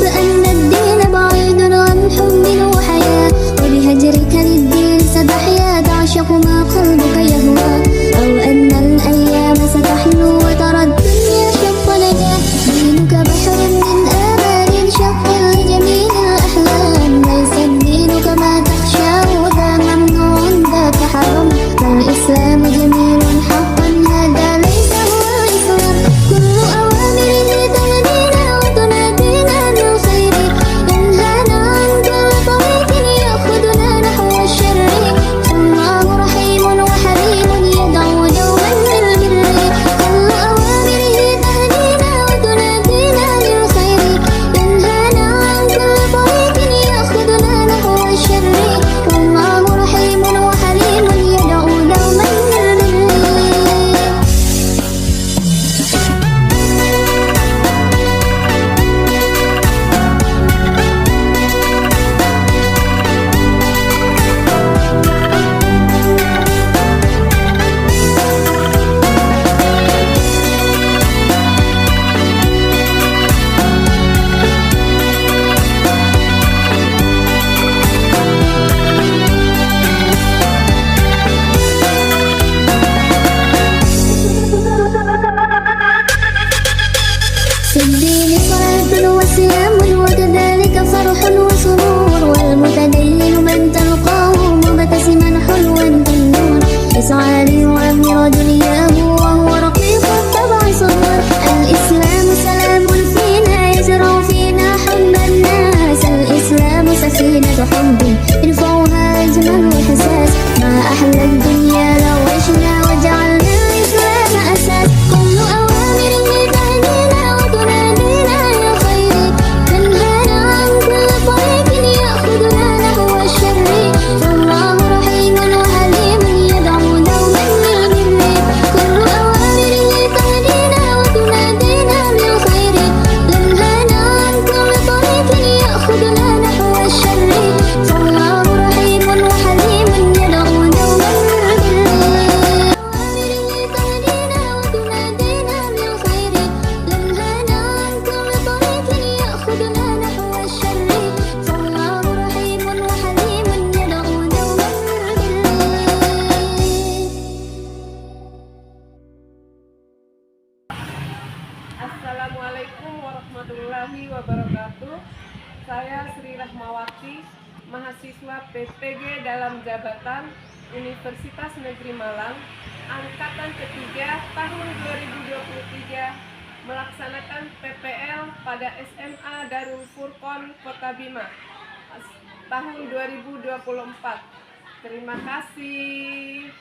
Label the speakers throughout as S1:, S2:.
S1: بأن الدين بعيد عن حب وحياة، وبهجرك للدين ستحيا تعشق ما قلبك يهوى، أو أن الأيام ستحلو وترى الدنيا شط لنا. دينك بحر من آمال شق لجميع الأحلام، ليس الدين كما تخشاه ذا ممنوع ذاك حرام، فالإسلام جميل حقا هذا ليس هو الإسلام. كل أوامره تهدينا وتنادينا بالخير، ينهانا عن كل طريق يأخذنا نحو الشر، فالله رحيم وحليم يدعو دوما للبر. كل أوامره تهدينا وتنادينا بالخير، ينهانا عن كل طريق يأخذنا نحو الشر، فالله رحيم وحليم يدعو دوما للبر. في الدين صلاة وصيام وكذلك فرح وسرور، والمتدين من تلقاه مبتسما حلوا كالنور، يسعى ليعمر دنياه وهو رقيق الطبع صبور. الإسلام سلام فينا يزرع فينا حب الناس، الإسلام سفينة حب يرفعها أجمل إحساس، ما أحلى الدنيا لو عشنا وجعلنا الإسلام أساس. كل أوامره تهدينا وتنادينا للخير، تنهانا عن كل طريق يأخذنا نحو الشر، فالله رحيم وحليم يدعو دوما للبر. كل أوامره تهدينا وتنادينا بالخير، ينهانا عن كل طريق يأخذنا نحو الشر، فالله رحيم وحليم يدعو دوما للبر. أوامره تهدينا وتنادينا بالخير، ينهانا عن كل طريق يأخذنا نحو الشر، فالله رحيم وحليم يدعو دوما للبر.
S2: Assalamualaikum warahmatullahi wabarakatuh. Saya Sri Rahmawati, mahasiswa PPG dalam jabatan Universitas Negeri Malang, angkatan ketiga tahun 2023, melaksanakan PPL pada SMA Darul Furqon Kota Bima tahun 2024. Terima kasih.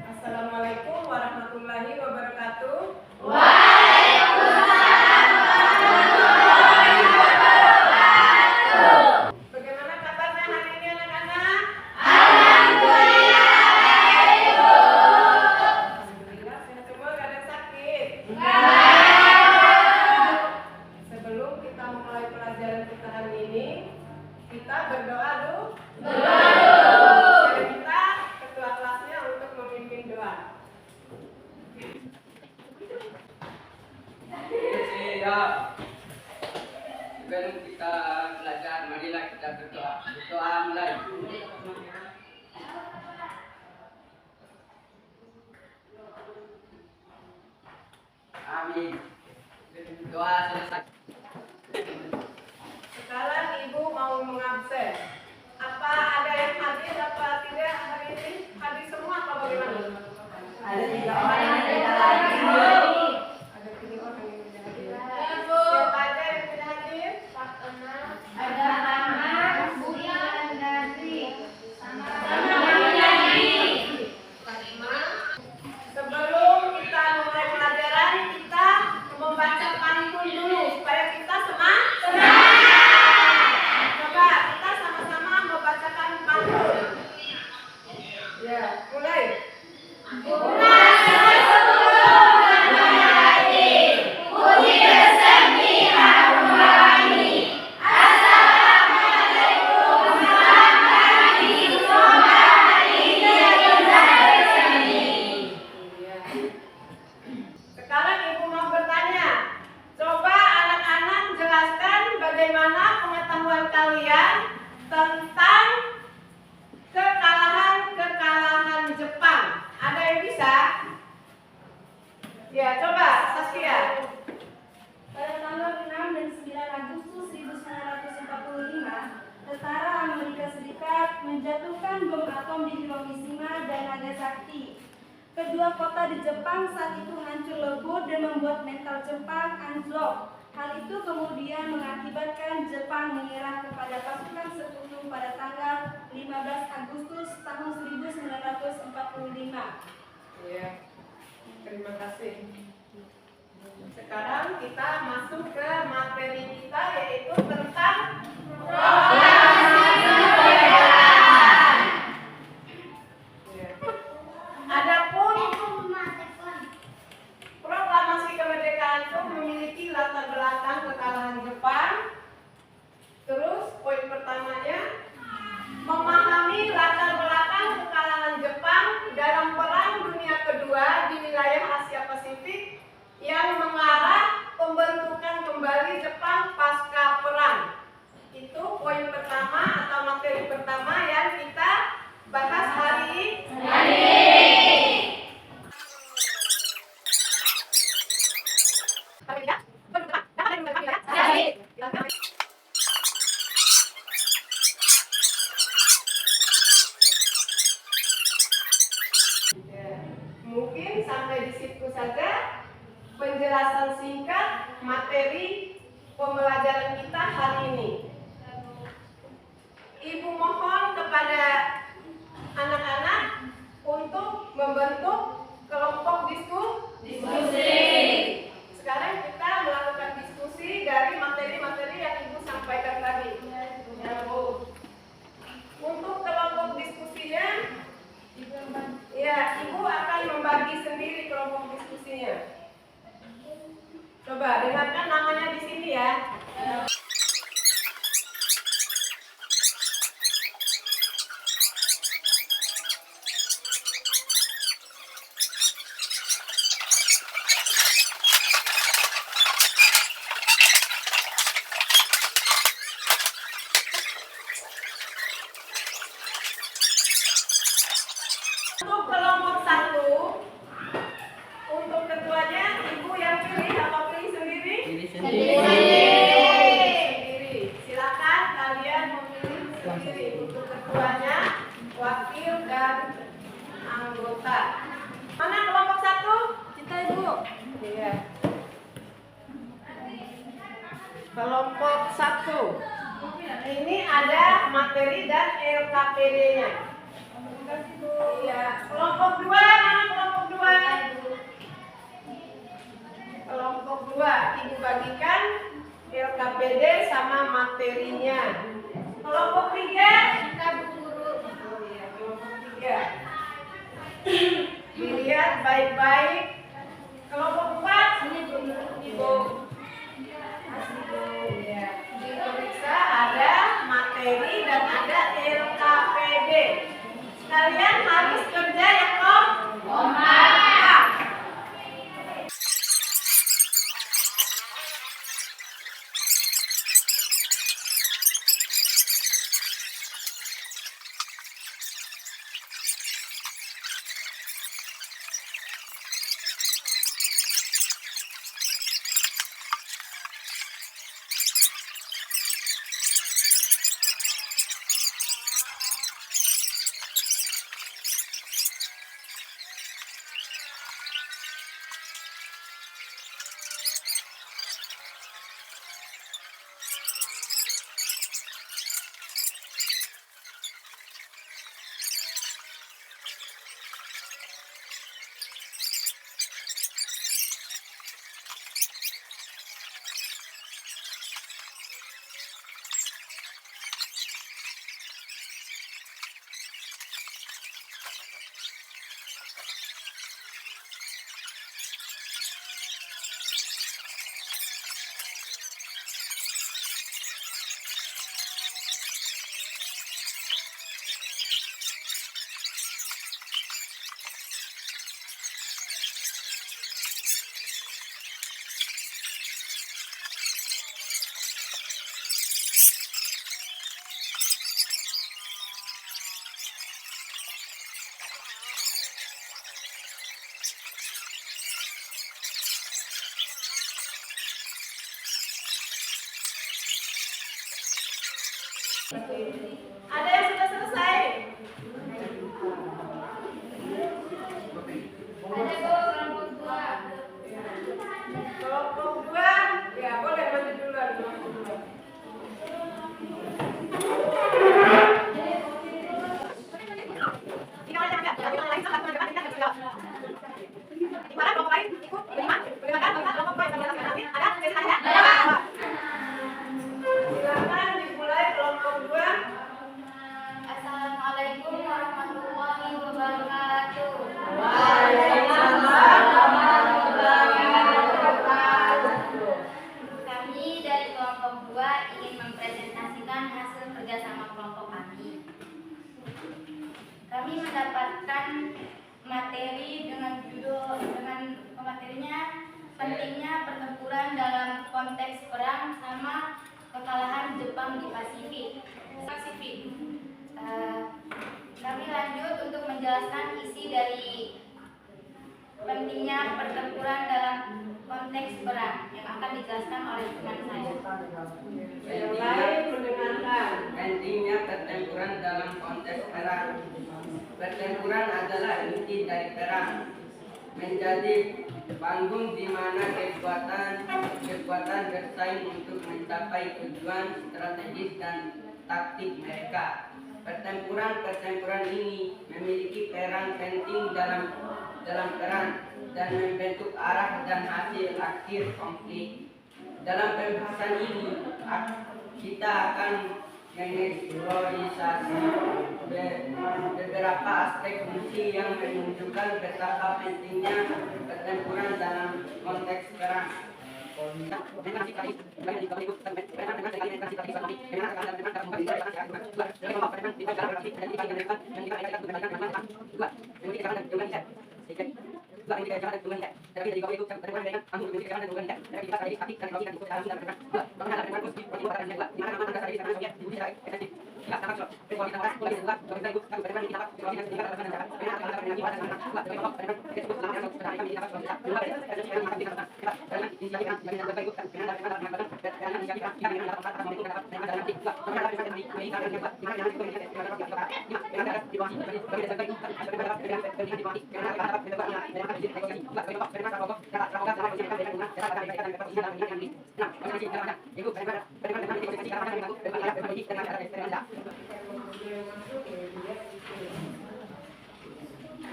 S2: Assalamualaikum warahmatullahi wabarakatuh. Bagaimana kabarnya hari ini anak-anak? Alhamdulillah sehat semua, gak ada yang sakit. Sebelum kita memulai pelajaran kita hari ini, kita berdoa dulu. Saya minta ketua kelasnya untuk memimpin doa.
S3: Siap. Sebelum kita belajar, marilah kita berdoa. Berdoa mulai. Amin. Doa selesai.
S2: Sekarang Ibu mau mengabsen. Apa ada yang hadir apa tidak hari ini? Hadir semua apa bagaimana?
S4: Ada 3 orang yang tidak lagi.
S2: Ada 3 orang yang tidak hadir. Siapa aja yang tidak hadir?
S4: Ada Mama, Buya, dan Gazi. Sama
S2: Fatima. Sebelum kita mulai pelajaran, kita membaca pantun dulu supaya
S5: kedua kota di Jepang saat itu hancur lebur dan membuat mental Jepang anjlok. Hal itu kemudian mengakibatkan Jepang menyerah kepada pasukan sekutu pada tanggal 15 Agustus tahun 1945.
S2: Ya, terima kasih. Sekarang kita masuk ke materi kita, yaitu tentang Ya. Adapun proklamasi kemerdekaan itu memiliki latar belakang kekalahan Jepang. Terus poin pertamanya, memahami latar belakang kekalahan Jepang dalam Perang Dunia Kedua di wilayah Asia Pasifik yang mengarah pembentukan kembali Jepang pasca perang. Itu poin pertama atau materi pertama yang kita bahas hari ini. Mungkin sampai di situ saja penjelasan singkat materi pembelajaran kita hari ini. Ibu mohon kepada anak-anak untuk membentuk kelompok diskusi. Sekarang kita melakukan diskusi dari materi-materi yang Ibu sampaikan tadi. Ya, Bu. Untuk kelompok diskusinya, ya, Ibu akan membagi sendiri kelompok diskusinya. Coba dengarkan namanya di sini ya. Untuk kelompok 1, untuk ketuanya Ibu yang pilih apa pilih sendiri?
S3: Pilih sendiri.
S2: Sendiri. Silakan kalian memilih sendiri untuk ketuanya, wakil dan anggota. Mana kelompok 1?
S5: Kita Ibu.
S2: Iya. Kelompok 1. Ini ada materi dan LKPD-nya. Iya. Kelompok 2, mana kelompok 2? Kelompok 2, Ibu bagikan LKPD sama materinya. Kelompok 3, kita guru. Oh iya, kelompok 3. Dilihat baik-baik. Kelompok 4, ini Ibu. Ya, diperiksa ada materi dan ada LKPD. Kalian harus kerja ya, kompak. Ada yang sudah selesai?
S4: bekerja sama kelompok kami. Kami mendapatkan materi dengan materinya pentingnya pertempuran dalam konteks perang sama kekalahan Jepang di Pasifik. Kami lanjut untuk menjelaskan isi dari pentingnya pertempuran dalam konteks perang yang akan dijelaskan oleh teman saya.
S2: Yang lain mendengarkan.
S3: Pentingnya pertempuran dalam konteks perang. Pertempuran adalah inti dari perang, menjadi panggung di mana kekuatan bersaing untuk mencapai tujuan strategis dan taktik mereka. Pertempuran ini memiliki peran penting dalam perang dan membentuk arah dan hasil akhir konflik. Dalam pembahasan ini, kita akan mengeksplorasi beberapa aspek fungsi yang menunjukkan betapa pentingnya pertempuran dalam konteks perang.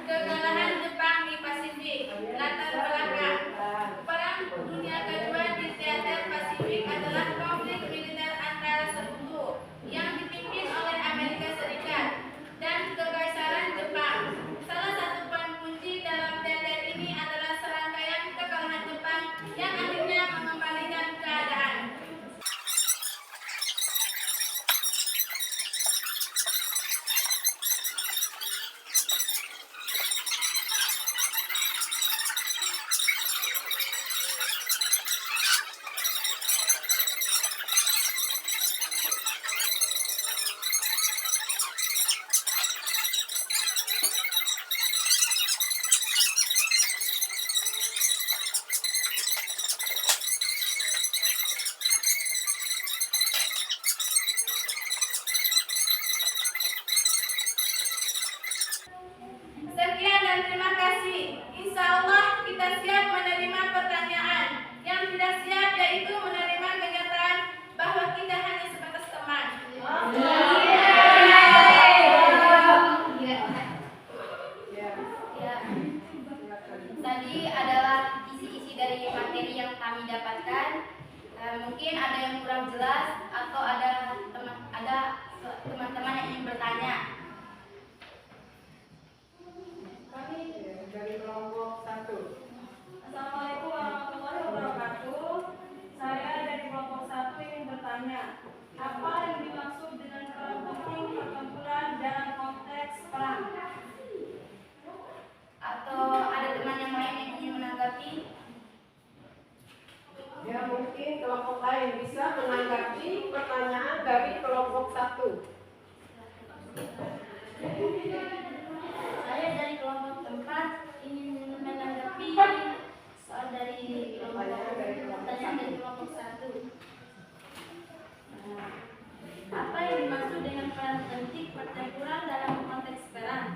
S4: Kekalahan Jepang di Pasifik. Latar belakang Perang Dunia Kedua di teater Pasifik adalah konflik militer antara sekutu yang dipimpin oleh Amerika Serikat dan Kekaisaran Jepang. Salah satu poin kunci dalam teater ini adalah serangkaian kekalahan Jepang yang akhirnya mengembalikan keadaan. Sekian dan terima kasih. Insya Allah kita siap menerima pertanyaan. Yang tidak siap yaitu menerima kenyataan bahwa kita hanya sebatas teman. Ya. Tadi adalah isi-isi dari materi yang kami dapatkan. Mungkin ada yang kurang jelas atau ada teman-teman yang ingin bertanya.
S2: Kami dari kelompok 1.
S5: Assalamualaikum warahmatullahi wabarakatuh. Saya dari kelompok 1 ingin bertanya, apa yang dimaksud dengan peran penting pertempuran dalam konteks perang?
S4: Atau ada teman yang lain yang ingin menanggapi?
S2: Ya, mungkin kelompok lain bisa menanggapi pertanyaan dari kelompok 1.
S4: Saya dari kelompok 4 ingin menanggapi soal dari pertanyaan dari kelompok 1. Apa yang dimaksud dengan peran penting pertempuran dalam konteks perang?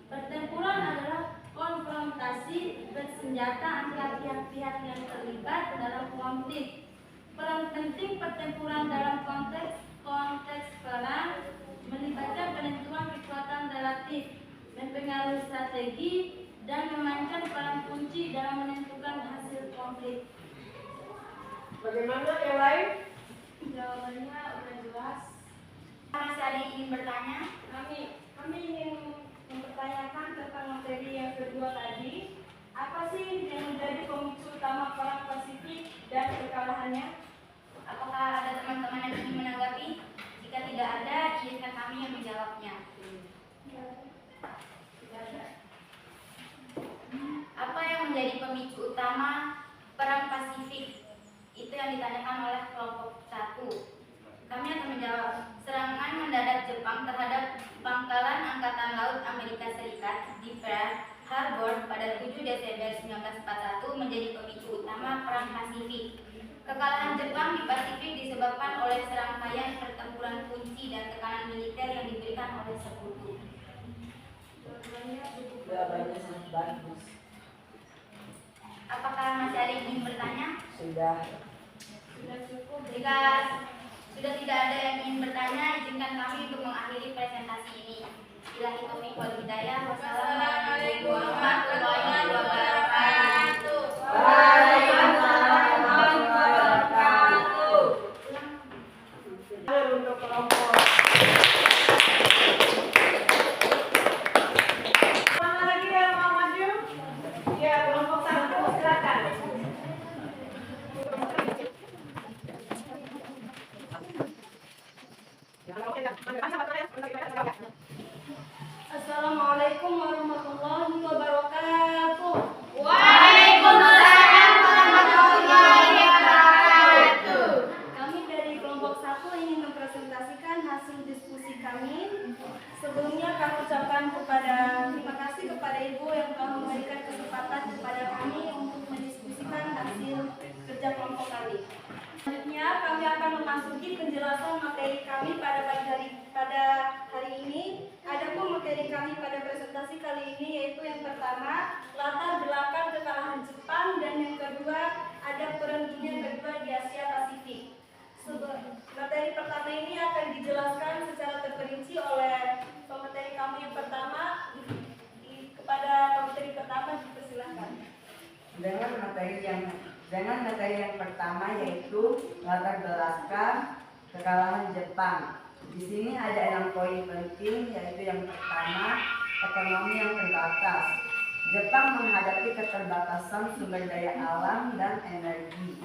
S4: Pertempuran adalah konfrontasi bersenjata antara pihak-pihak yang terlibat dalam konflik. Peran penting pertempuran dalam konteks perang melibatkan penentuan kekuatan relatif, mempengaruhi strategi, dan memainkan peran kunci dalam menentukan hasil konflik.
S2: Bagaimana yang lain?
S5: Jawabannya udah jelas.
S4: Masih ada yang ingin bertanya?
S5: Kami ingin mempertanyakan tentang materi yang kedua tadi. Apa sih yang menjadi pemicu utama perang Pasifik dan
S4: pemicu utama Perang Pasifik? Itu yang ditanyakan oleh kelompok 1. Kami akan menjawab. Serangan mendadak Jepang terhadap pangkalan Angkatan Laut Amerika Serikat di Pearl Harbor pada 7 Desember 1941 menjadi pemicu utama Perang Pasifik. Kekalahan Jepang di Pasifik disebabkan oleh serangkaian pertempuran kunci dan tekanan militer yang diberikan oleh sekutu.
S3: Jawabannya sangat bagus.
S4: Apakah masih ada yang ingin bertanya?
S3: Sudah.
S4: Jika sudah tidak ada yang ingin bertanya, izinkan kami untuk mengakhiri presentasi ini. Billahi taufiq wal hidayah. Wassalamualaikum warahmatullahi wabarakatuh.
S3: Waalaikumsalam warahmatullahi wabarakatuh.
S2: Untuk kelompok. Mana lagi yang mau maju? Ya, kelompok 1 silakan.
S5: Assalamualaikum warahmatullahi wabarakatuh.
S4: Waalaikumsalam warahmatullahi wabarakatuh.
S5: Kami dari kelompok 1 ingin mempresentasikan hasil diskusi kami. Sebelumnya kami ucapkan terima kasih kepada Ibu yang telah memberikan kesempatan kepada kami untuk mendiskusikan hasil kerja kelompok kami. Selanjutnya kami akan memasuki penjelasan materi kami pada hari ini. Adapun materi kami pada presentasi kali ini yaitu yang pertama, latar belakang kekalahan Jepang, dan yang kedua, ada Perang Dunia Kedua di Asia Pasifik. Materi pertama ini akan dijelaskan secara terperinci oleh pemateri kami yang pertama. Kepada pemateri pertama dipersilakan.
S3: Dengan materi yang pertama yaitu latar belakang kekalahan Jepang. Di sini ada 6 poin penting, yaitu yang pertama, ekonomi yang terbatas. Jepang menghadapi keterbatasan sumber daya alam dan energi.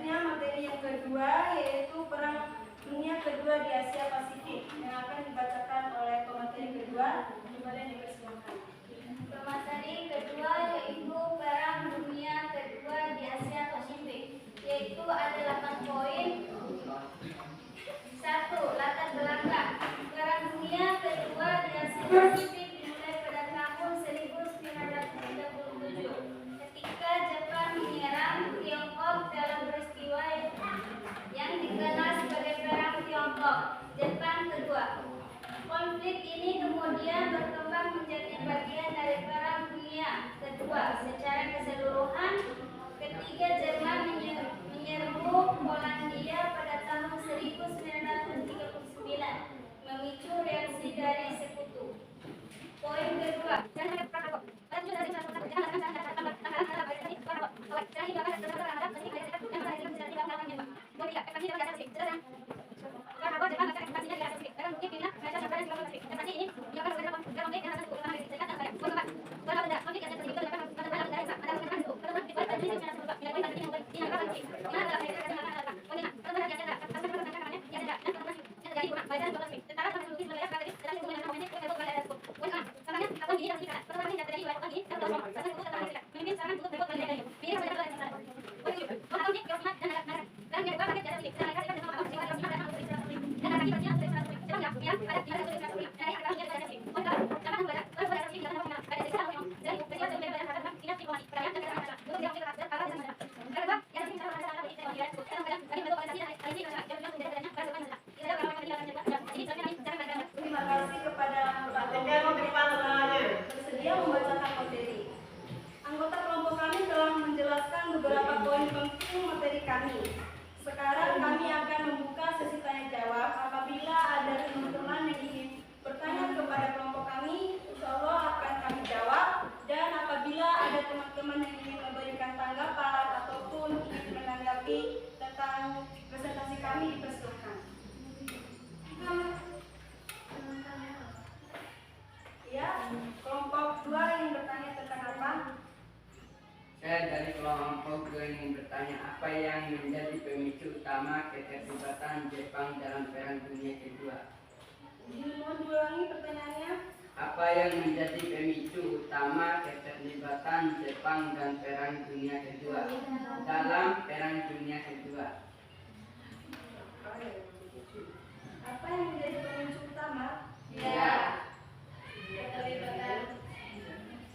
S5: Selanjutnya materi yang kedua yaitu Perang Dunia Kedua di Asia Pasifik yang akan dibacakan oleh pemateri kedua. Kemudian dipersilakan.
S4: Pemateri kedua yaitu Perang Dunia Kedua di Asia Pasifik, yaitu ada 8 poin. 1. Latar belakang. Perang Dunia Kedua di Asia Pasifik dimulai pada tahun 1937 ketika Jepang menyerang Tiongkok dalam peristiwa yang dikenal sebagai Perang Tiongkok Jepang Kedua. Konflik ini kemudian berkembang menjadi bagian dari Perang Dunia Kedua secara keseluruhan ketika Jerman menyerbu Polandia pada tahun 1939, memicu reaksi dari sekutu. Poin kedua.
S3: utama keterlibatan Jepang dalam Perang Dunia Kedua?
S5: Mohon diulangi pertanyaannya.
S3: Apa yang menjadi pemicu utama keterlibatan Jepang dan Perang Dunia Kedua dalam Perang Dunia Kedua?
S5: Apa yang menjadi pemicu utama?
S4: Ya.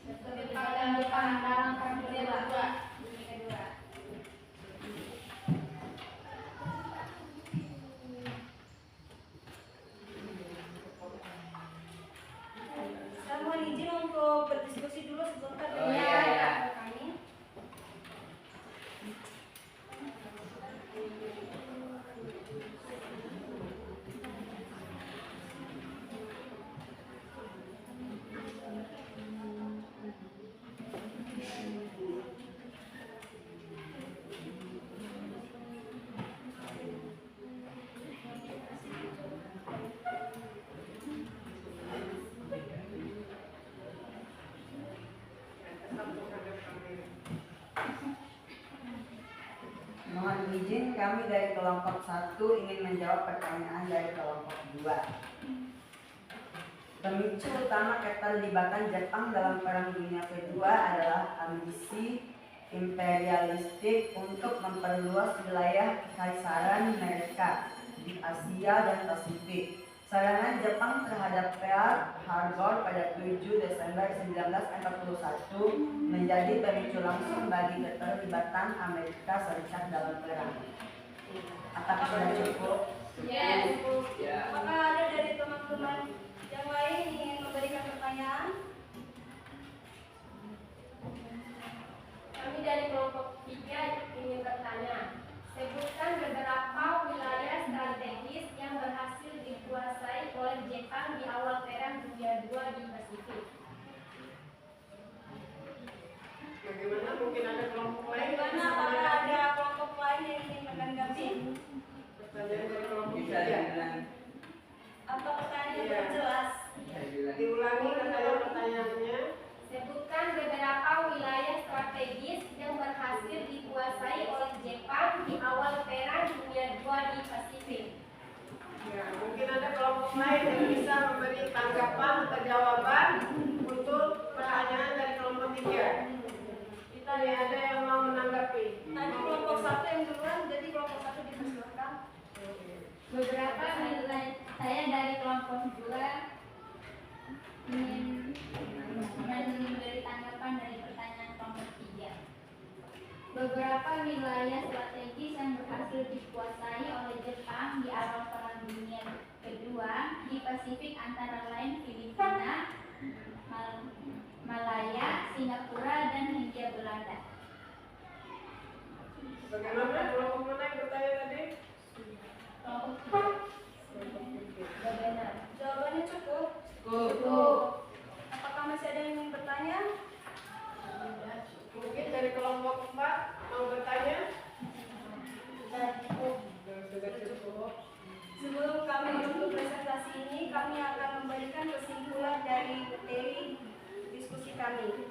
S4: Keterlibatan Jepang dalam Perang Dunia Kedua.
S5: Saya mohon izin untuk berdiskusi dulu sebentar
S3: Oh,
S5: dengan
S3: iya, iya.
S5: kami.
S3: Mohon izin, kami dari kelompok 1 ingin menjawab pertanyaan dari kelompok 2. Pemicu utama keterlibatan Jepang dalam Perang Dunia Kedua adalah ambisi imperialistik untuk memperluas wilayah kekaisaran mereka di Asia dan Pasifik. Serangan Jepang terhadap Pearl Harbor pada 7 Desember 1941 menjadi pemicu langsung bagi keterlibatan Amerika Serikat dalam perang. Apakah sudah cukup?
S4: Yes.
S3: Ya.
S5: Apakah ada dari teman-teman yang lain ingin memberikan pertanyaan?
S2: Kami dari kelompok 3 ingin bertanya, sebutkan beberapa wilayah strategis yang berhasil dikuasai oleh Jepang di awal Perang Dunia II di Pasifik. Bagaimana? Mungkin ada kelompok lain?
S5: Bagaimana? Apakah ada kelompok lain yang ingin menanggapi?
S2: Pertanyaan dari kelompok
S3: Bisa
S2: 3.
S3: diulang.
S5: Apa pertanyaan yang
S2: Iya.
S5: jelas?
S3: Bisa diulang.
S2: Diulangi katanya pertanyaannya.
S6: Sebutkan beberapa wilayah strategis yang berhasil dikuasai oleh Jepang di awal Perang Dunia II di Pasifik.
S2: Ya, mungkin ada kelompok lain yang bisa memberi tanggapan atau jawaban untuk pertanyaan dari kelompok 3. Kita nih ada yang mau menanggapi.
S5: Tadi kelompok 1 yang duluan, jadi kelompok 1 dipersilakan.
S6: Beberapa wilayah saya dari kelompok 2 ingin memberi tanggapan dari pertanyaan kelompok 3. Beberapa wilayah strategis yang berhasil dikuasai oleh Jepang di awal Perang Dunia Kedua di Pasifik antara lain Filipina, Malaya, Singapura, dan Hindia Belanda.
S2: Bagaimana kelompok mana yang bertanya tadi?
S6: Kelompok 3.
S2: Bagaimana?
S5: Jawabannya cukup.
S6: Cukup.
S5: Apakah masih ada yang ingin bertanya?
S2: Mungkin dari kelompok 4 mau bertanya? Sudah cukup.
S5: Sebelum kami menutup presentasi ini, kami akan memberikan kesimpulan dari materi diskusi kami.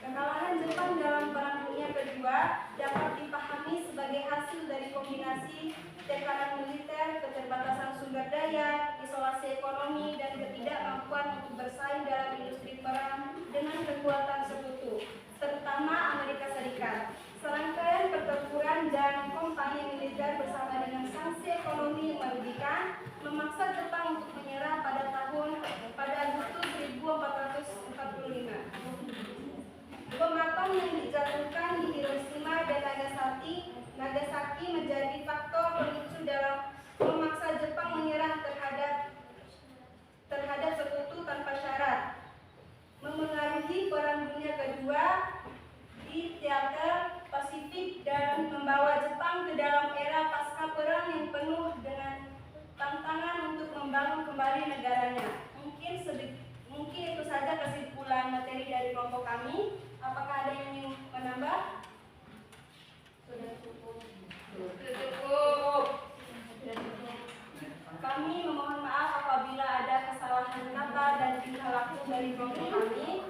S5: Kekalahan Jepang dalam Perang Dunia Kedua dapat dipahami sebagai hasil dari kombinasi tekanan militer, keterbatasan sumber daya, isolasi ekonomi, dan ketidakmampuan untuk bersaing dalam industri perang dengan kekuatan sekutu, terutama Amerika Serikat. Serangkaian pertempuran dan kompani militer bersama dengan sanksi ekonomi yang merugikan memaksa Jepang untuk menyerah pada Agustus 1445. Bom atom yang dijatuhkan di Hiroshima dan Nagasaki menjadi faktor pemicu dalam memaksa Jepang menyerah terhadap sekutu tanpa syarat, memengaruhi Perang Dunia Kedua di teater Pasifik dan membawa Jepang ke dalam era pasca perang yang penuh dengan tantangan untuk membangun kembali negaranya. Mungkin itu saja kesimpulan materi dari kelompok kami. Apakah ada yang ingin menambah? Sudah cukup. Kami memohon maaf apabila ada kesalahan kata dan tingkah laku dari kelompok kami.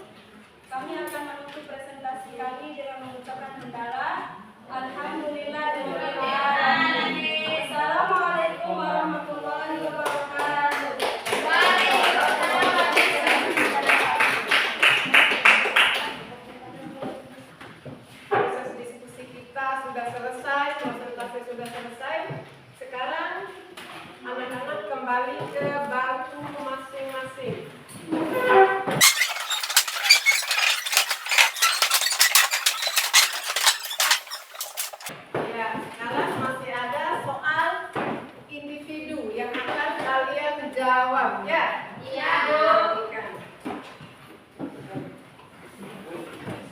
S5: Kami akan menutup presentasi kami dengan mengucapkan hamdalah. Alhamdulillah.
S2: Jawab ya.
S4: Iya.
S2: Ikan.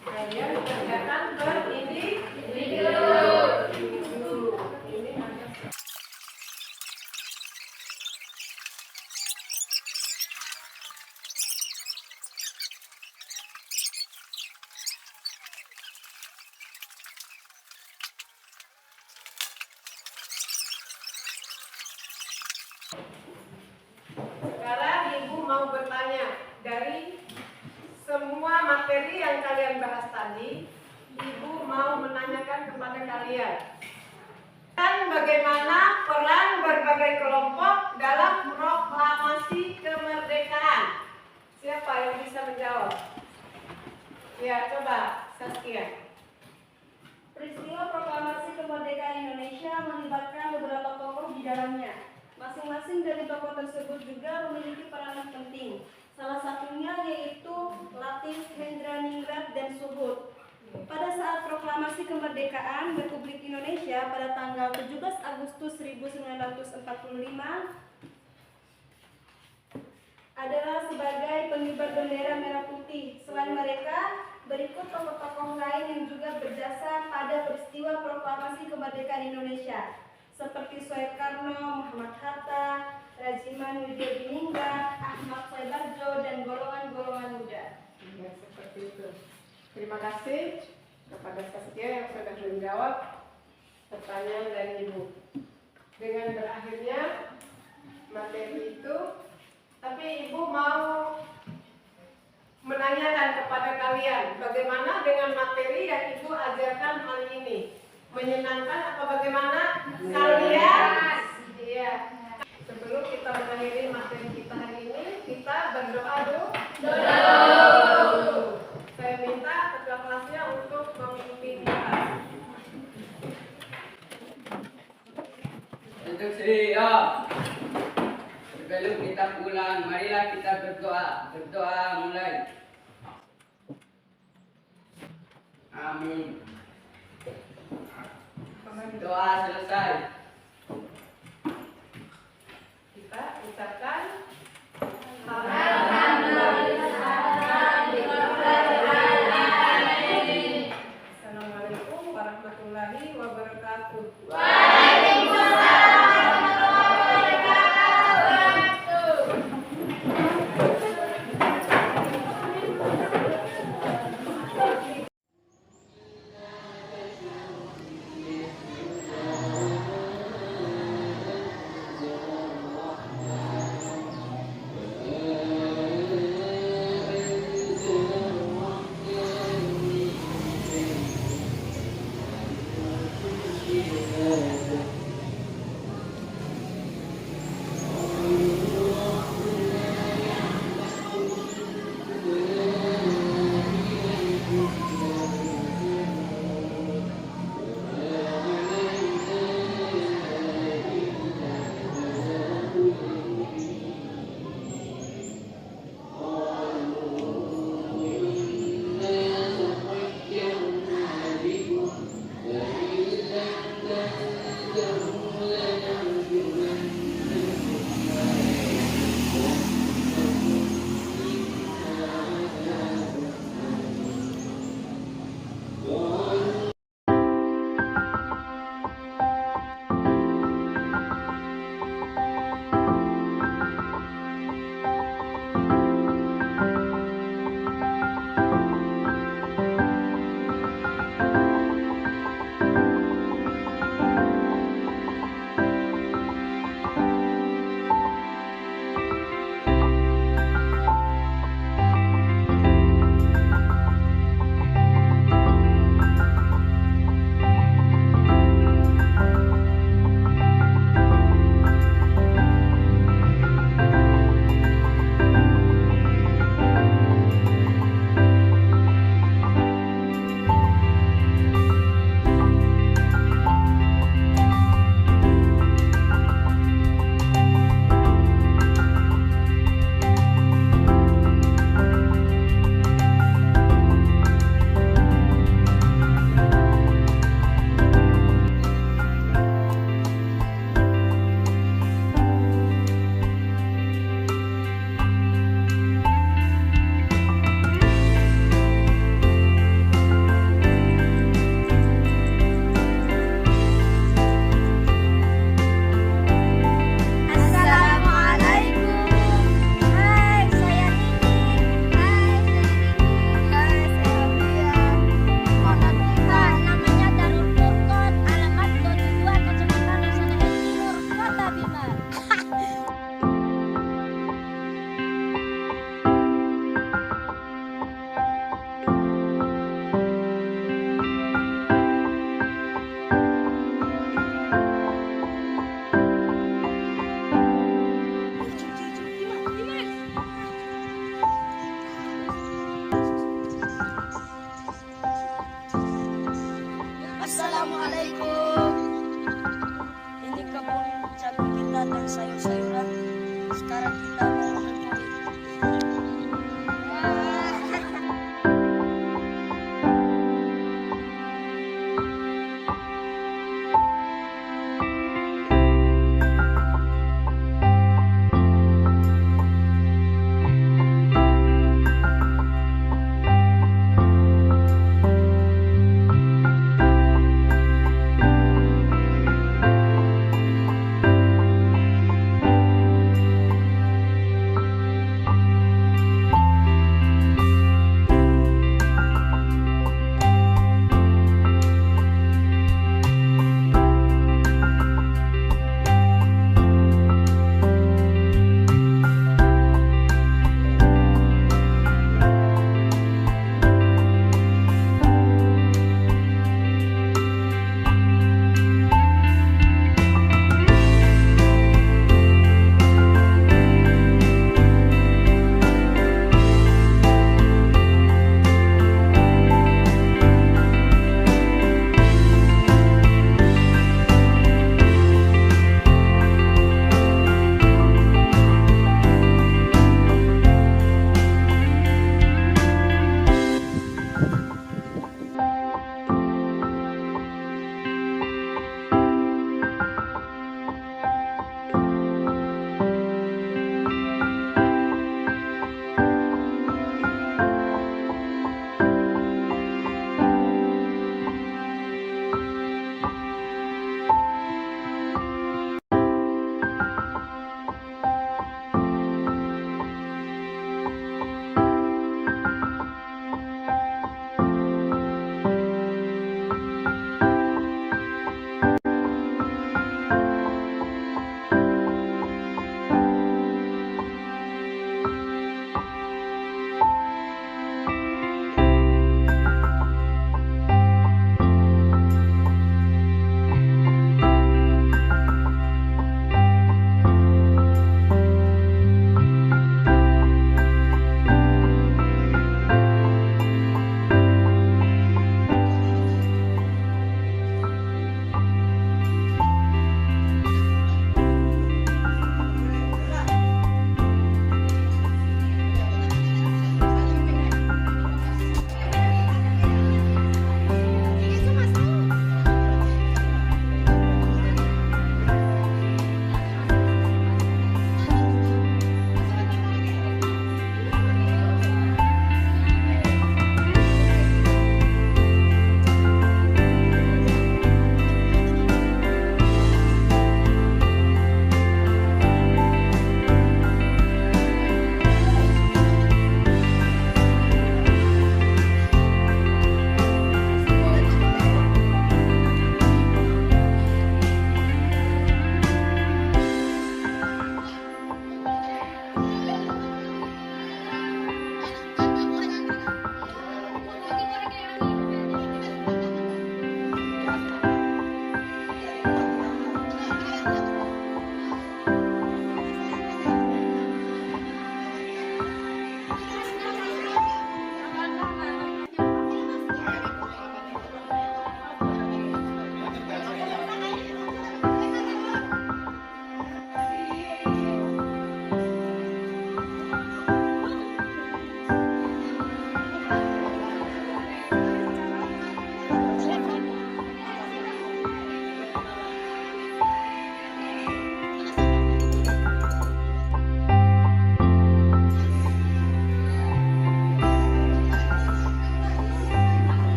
S2: Kalian kerjakan berindividu. Ini ada. Sekarang Ibu mau bertanya, dari semua materi yang kalian bahas tadi, Ibu mau menanyakan kepada kalian, dan bagaimana peran berbagai kelompok dalam proklamasi kemerdekaan? Siapa yang bisa menjawab? Ya, coba Saskia.
S5: Peristiwa proklamasi kemerdekaan Indonesia melibatkan beberapa tokoh di dalamnya. Masing-masing dari tokoh tersebut juga memiliki peranan penting. Salah satunya yaitu Latif, Hendraningrat, dan Suhut. Pada saat proklamasi kemerdekaan Republik Indonesia pada tanggal 17 Agustus 1945 adalah sebagai pengibar bendera merah putih. Selain mereka, berikut tokoh-tokoh lain yang juga berjasa pada peristiwa proklamasi kemerdekaan Indonesia, seperti Soekarno, Muhammad Hatta, Rajiman Widodiningrat, Ahmad Soebarjo, dan golongan-golongan muda.
S2: Ya, seperti itu. Terima kasih kepada Saskia yang sudah menjawab pertanyaan dari Ibu. Dengan berakhirnya materi itu, tapi Ibu mau menanyakan kepada kalian, bagaimana dengan materi yang Ibu ajarkan hari ini? Menyenangkan apa bagaimana? Kalian? Iya. Sebelum kita mengakhiri materi kita hari ini, kita berdoa dulu. Saya minta ketua kelasnya untuk memimpin kita.
S7: Untuk siap. Sebelum kita pulang, marilah kita berdoa. Berdoa mulai. Amin. Doa selesai.
S2: Kita ucapkan Assalamualaikum warahmatullahi wabarakatuh.
S7: Yeah.